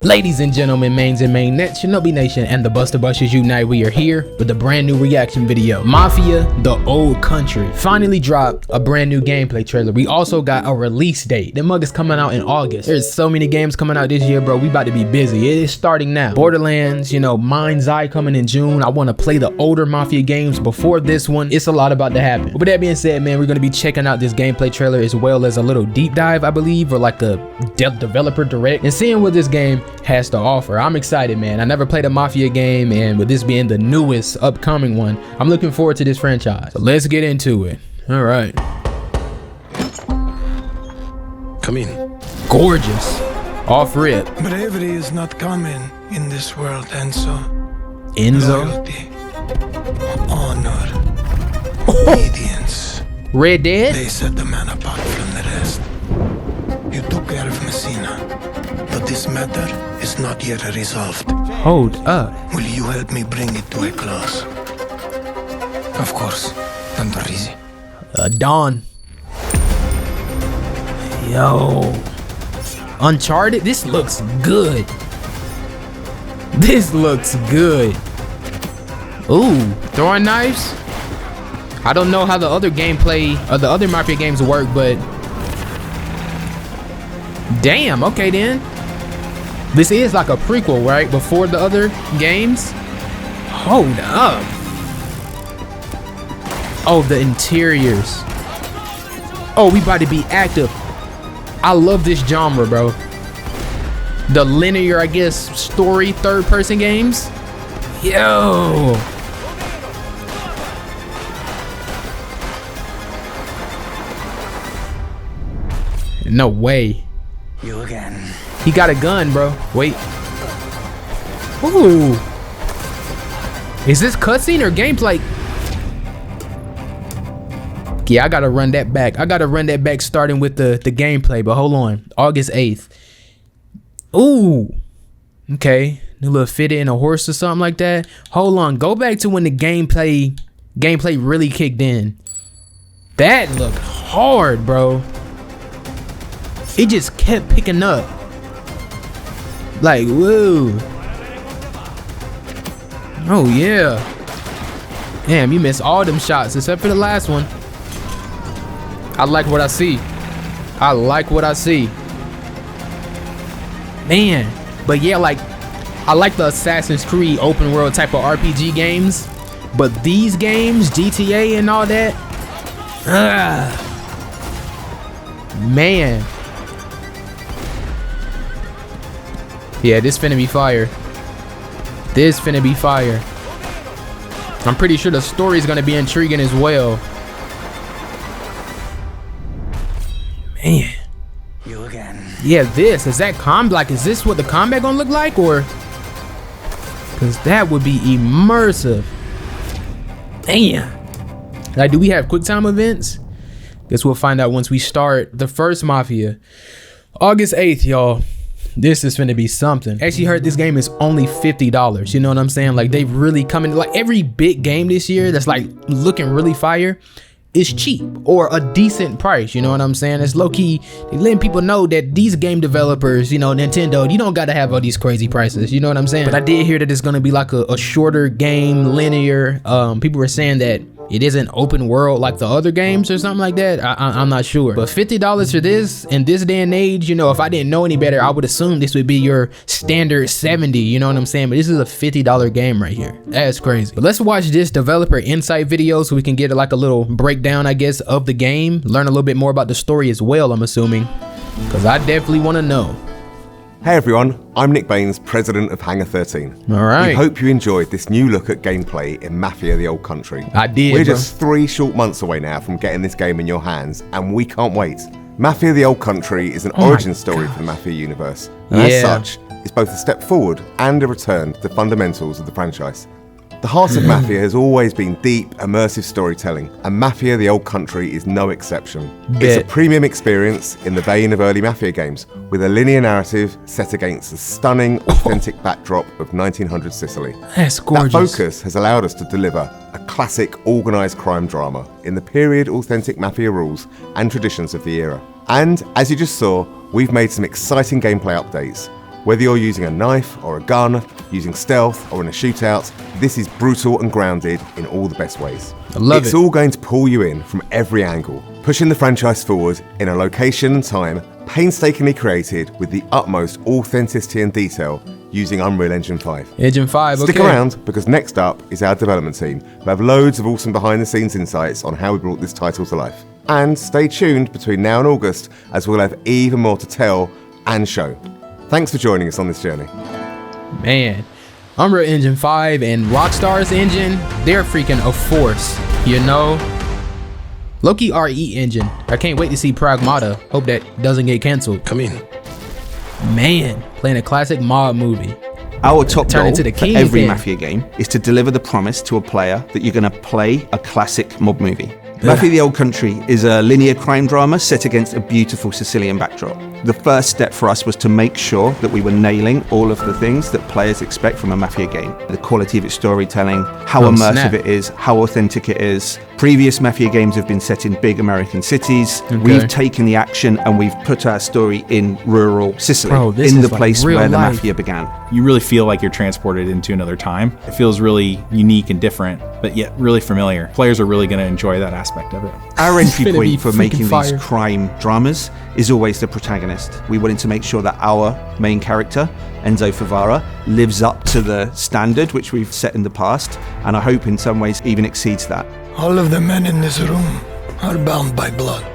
Ladies and gentlemen, mains and mainnet, Shinobi Nation and the Buster Busters unite. We are here with a brand new reaction video. Mafia The Old Country finally dropped a brand new gameplay trailer. We also got a release date. The mug is coming out in August. There's so many games coming out this year, bro. We about to be busy. It is starting now. Borderlands, you know, MAYNE coming in June. I want to play the older Mafia games before this one. It's a lot about to happen. But with that being said, man, we're going to be checking out this gameplay trailer as well as a little deep dive, I believe, or like a developer direct, and seeing what this game has to offer. I'm excited, man. I never played a Mafia game, and with this being the newest upcoming one, I'm looking forward to this franchise. So let's get into it. All right. Come in. Gorgeous. Off rip. Bravery is not common in this world, Enzo. Loyalty, honor, obedience. Red Dead? They set the man apart from the rest. You took care of Messina, but this matter is not yet resolved. Hold up. Will you help me bring it to a close? Of course. Tanto easy. Dawn. Yo. Uncharted? This looks good. This looks good. Ooh, throwing knives? I don't know how the other gameplay or the other Mafia games work, but damn, okay then. This is like a prequel, right? Before the other games? Hold up. Oh, the interiors. Oh, we about to be active. I love this genre, bro. The linear, I guess, story third-person games. Yo. No way. You again. He got a gun, bro. Wait. Ooh. Is this cutscene or gameplay? Yeah, I gotta run that back. I gotta run that back starting with the gameplay, but hold on. August 8th. Ooh. Okay. New little fit in a horse or something like that. Hold on. Go back to when the gameplay really kicked in. That looked hard, bro. It just kept picking up. Like, whoa. Oh, yeah. Damn, you missed all them shots except for the last one. I like what I see. I like what I see. Man. But yeah, like, I like the Assassin's Creed open world type of RPG games. But these games, GTA and all that. Man. Yeah, this finna be fire. This finna be fire. I'm pretty sure the story is gonna be intriguing as well. Man. You again. Yeah, this is that like, is this what the combat gonna look like, or? Cause that would be immersive. Damn. Like, do we have quick time events? Guess we'll find out once we start the first Mafia. August 8th, y'all. This is finna be something. Actually heard this game is only $50. You know what I'm saying? Like, they've really come in, like every big game this year that's like looking really fire is cheap or a decent price. You know what I'm saying? It's low key. They letting people know that these game developers, you know, Nintendo, you don't gotta have all these crazy prices. You know what I'm saying? But I did hear that it's gonna be like a shorter game, linear. People were saying that it isn't open world like the other games or something like that. I'm not sure. But $50 for this in this day and age, you know, if I didn't know any better, I would assume this would be your standard 70, you know what I'm saying? But this is a $50 game right here. That's crazy. But let's watch this developer insight video so we can get like a little breakdown, I guess, of the game. Learn a little bit more about the story as well, I'm assuming. Because I definitely want to know. Hey everyone, I'm Nick Baines, president of Hangar 13. All right. We hope you enjoyed this new look at gameplay in Mafia The Old Country. I did, We're bro. just 3 short months away now from getting this game in your hands, and we can't wait. Mafia The Old Country is an origin story for the Mafia universe, and as such, it's both a step forward and a return to the fundamentals of the franchise. The heart of Mafia has always been deep, immersive storytelling, and Mafia The Old Country is no exception. It's a premium experience in the vein of early Mafia games, with a linear narrative set against the stunning, authentic backdrop of 1900 Sicily. That's gorgeous. That focus has allowed us to deliver a classic organised crime drama in the period authentic Mafia rules and traditions of the era. And, as you just saw, we've made some exciting gameplay updates. Whether you're using a knife or a gun, using stealth or in a shootout, this is brutal and grounded in all the best ways. I love it. It's all going to pull you in from every angle, pushing the franchise forward in a location and time painstakingly created with the utmost authenticity and detail using Unreal Engine 5. Engine 5, okay. Stick around, because next up is our development team, who have loads of awesome behind-the-scenes insights on how we brought this title to life. And stay tuned between now and August, as we'll have even more to tell and show. Thanks for joining us on this journey. Man, Unreal Engine 5 and Rockstar's engine, they're freaking a force, you know? Loki RE engine. I can't wait to see Pragmata. Hope that doesn't get canceled. Come in. Man, playing a classic mob movie. Our top Turn goal into the for king every again. Mafia game is to deliver the promise to a player that you're going to play a classic mob movie. Mafia The Old Country is a linear crime drama set against a beautiful Sicilian backdrop. The first step for us was to make sure that we were nailing all of the things that players expect from a Mafia game. The quality of its storytelling, how immersive snap. it is, how authentic it is. Previous Mafia games have been set in big American cities. Okay. We've taken the action and we've put our story in rural Sicily, Bro, this in is the like place real where the life. Mafia began. You really feel like you're transported into another time. It feels really unique and different, but yet really familiar. Players are really going to enjoy that aspect of it. Our entry gonna be point for freaking making fire. these crime dramas is always the protagonist. We wanted to make sure that our main character, Enzo Favara, lives up to the standard which we've set in the past, and I hope in some ways even exceeds that. All of the men in this room are bound by blood.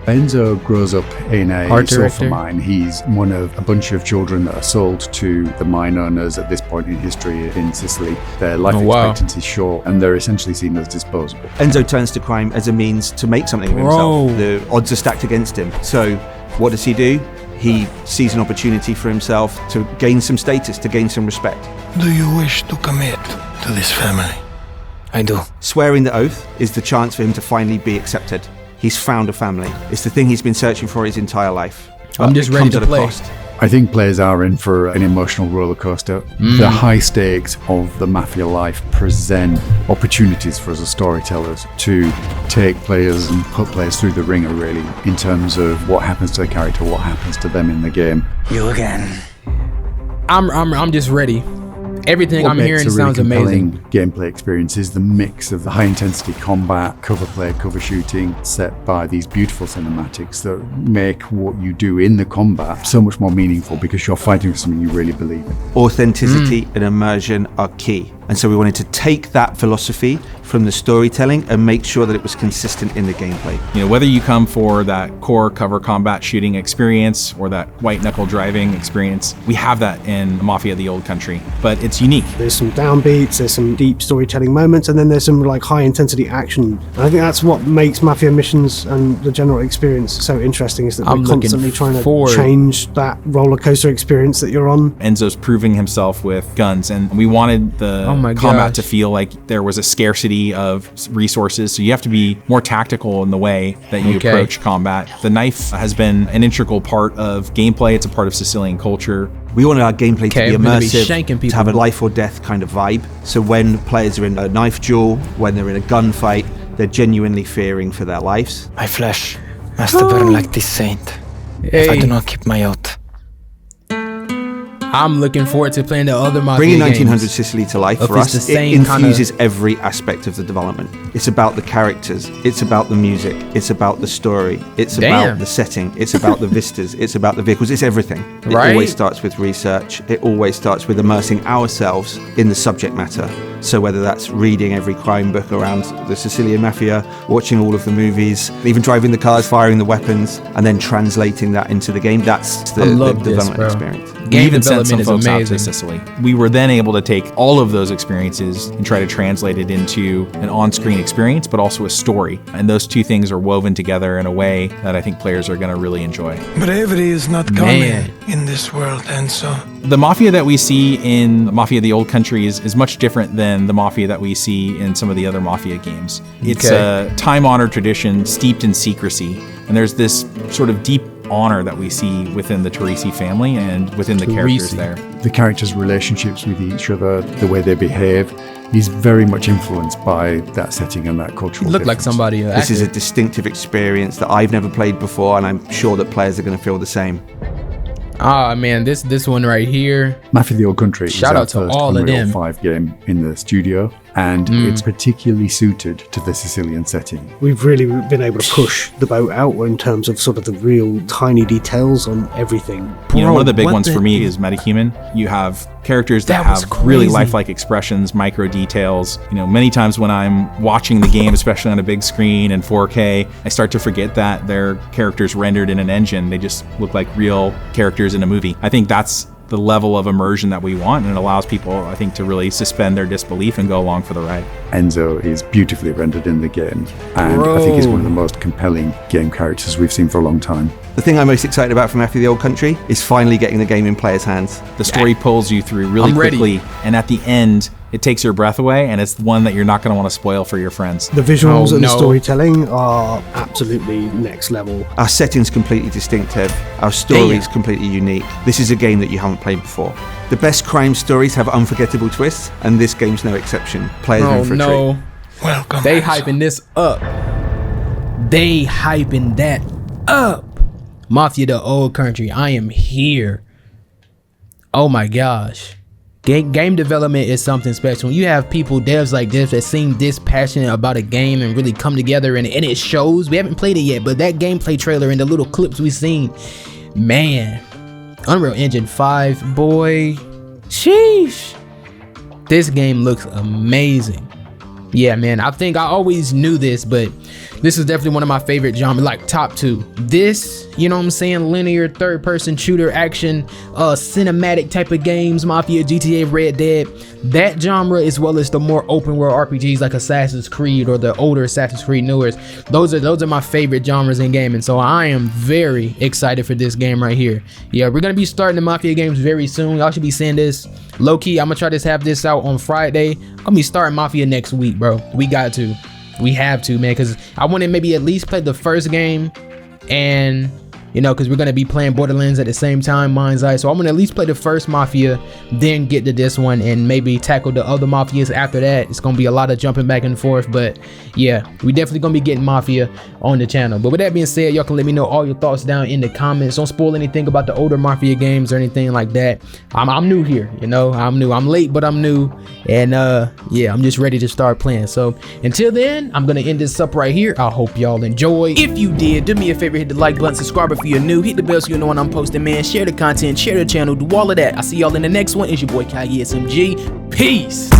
Enzo grows up in a Art sulfur director. mine. He's one of a bunch of children that are sold to the mine owners at this point in history in Sicily. Their life Oh, wow. expectancy is short, and they're essentially seen as disposable. Enzo turns to crime as a means to make something of Bro. himself. The odds are stacked against him. So what does he do? He sees an opportunity for himself to gain some status, to gain some respect. Do you wish to commit to this family? I do. Swearing the oath is the chance for him to finally be accepted. He's found a family. It's the thing he's been searching for his entire life. I'm But just it ready comes to at a play. cost. I think players are in for an emotional roller coaster. The high stakes of the Mafia life present opportunities for us as storytellers to take players and put players through the ringer, really, in terms of what happens to the character, what happens to them in the game. You again. I'm just ready. Everything What I'm makes hearing a really sounds amazing. compelling gameplay experience is the mix of the high intensity combat, cover play, cover shooting, set by these beautiful cinematics that make what you do in the combat so much more meaningful because you're fighting for something you really believe in. Authenticity and immersion are key. And so we wanted to take that philosophy from the storytelling and make sure that it was consistent in the gameplay. You know, whether you come for that core cover combat shooting experience or that white knuckle driving experience, we have that in Mafia The Old Country, but it's unique. There's some downbeats, there's some deep storytelling moments, and then there's some like high intensity action. And I think that's what makes Mafia missions and the general experience so interesting, is that I'm we're looking constantly trying forward. to change that roller coaster experience that you're on. Enzo's proving himself with guns, and we wanted the Oh my combat gosh. to feel like there was a scarcity of resources, so you have to be more tactical in the way that you Okay. approach combat. The knife has been an integral part of gameplay. It's a part of Sicilian culture. We wanted our gameplay Okay, to be we're gonna be immersive, shanking to have a people. life or death kind of vibe. So when players are in a knife duel, when they're in a gunfight, they're genuinely fearing for their lives. My flesh must burn like this saint if I do not keep my oath. I'm looking forward to playing the other Mafia Bringing games. 1900 Sicily to life If for it's us, the it same kinda- infuses every aspect of the development. It's about the characters, it's about the music, it's about the story, it's Damn. about the setting, it's about the vistas, it's about the vehicles, it's everything. It Right? always starts with research, it always starts with immersing ourselves in the subject matter. So whether that's reading every crime book around the Sicilian Mafia, watching all of the movies, even driving the cars, firing the weapons, and then translating that into the game, that's the, I love the this, development bro. experience. We Game even sent some development is folks out to amazing. Sicily. We were then able to take all of those experiences and try to translate it into an on-screen experience, but also a story. And those two things are woven together in a way that I think players are going to really enjoy. Bravery is not common Man. in this world, Enzo. The Mafia that we see in Mafia The Old Country is much different than the Mafia that we see in some of the other Mafia games. It's Okay. a time-honored tradition steeped in secrecy. And there's this sort of deep honor that we see within the Teresi family and within the characters Teresi. there. The characters' relationships with each other, the way they behave, is very much influenced by that setting and that cultural Look like difference. somebody. This is a distinctive experience that I've never played before, and I'm sure that players are going to feel the same. Ah man, this one right here. Mafia The Old Country Shout out is to our first all of Unreal them. 5 game in the studio, and it's particularly suited to the Sicilian setting. We've really been able to push the boat out in terms of sort of the real tiny details on everything. You know, one of the big what ones the- for me is metahuman. You have characters that That was have really crazy. lifelike expressions, micro details. You know, many times when I'm watching the game, especially on a big screen in 4K, I start to forget that they're characters rendered in an engine. They just look like real characters in a movie. I think that's the level of immersion that we want, and it allows people, I think, to really suspend their disbelief and go along for the ride. Enzo is beautifully rendered in the game, and I think he's one of the most compelling game characters we've seen for a long time. The thing I'm most excited about for Mafia The Old Country is finally getting the game in players' hands. The story pulls you through really I'm ready. quickly, and at the end, it takes your breath away, and it's one that you're not going to want to spoil for your friends. The visuals Oh, and the no. storytelling are absolutely next level. Our setting's completely distinctive. Our story's Damn. completely unique. This is a game that you haven't played before. The best crime stories have unforgettable twists, and this game's no exception. Players Oh in for a treat. no. Welcome. They Enzo. hyping this up. They hyping that up. Mafia The Old Country. I am here. Oh my gosh. Game development is something special. When you have people, devs like this, that seem this passionate about a game and really come together, and it shows. We haven't played it yet, but that gameplay trailer and the little clips we've seen, man. Unreal Engine 5, boy. Sheesh. This game looks amazing. Yeah, man, I think I always knew this, but this is definitely one of my favorite genres, like top 2. This, you know what I'm saying, linear third-person shooter action, cinematic type of games, Mafia, GTA, Red Dead, that genre, as well as the more open world RPGs like Assassin's Creed or the older Assassin's Creed newers. Those are my favorite genres in gaming, so I am very excited for this game right here. Yeah, we're gonna be starting the Mafia games very soon. Y'all should be seeing this. Low-key, I'm gonna try to have this out on Friday. I'm gonna be starting Mafia next week, bro. We got to. We have to, man, because I want to maybe at least play the first game, and you know, because we're gonna be playing Borderlands at the same time, Mind's Eye. So I'm gonna at least play the first Mafia, then get to this one, and maybe tackle the other Mafias after that. It's gonna be a lot of jumping back and forth, but yeah, we definitely gonna be getting Mafia on the channel. But with that being said, y'all can let me know all your thoughts down in the comments. Don't spoil anything about the older Mafia games or anything like that. I'm new here, you know. I'm new. I'm late, but I'm new, and yeah, I'm just ready to start playing. So until then, I'm gonna end this up right here. I hope y'all enjoy. If you did, do me a favor, hit the like button, subscribe if you're new, hit the bell so you know when I'm posting, man. Share the content, share the channel, do all of that. I'll see y'all in the next one. It's your boy A.K.A. SMG. Peace.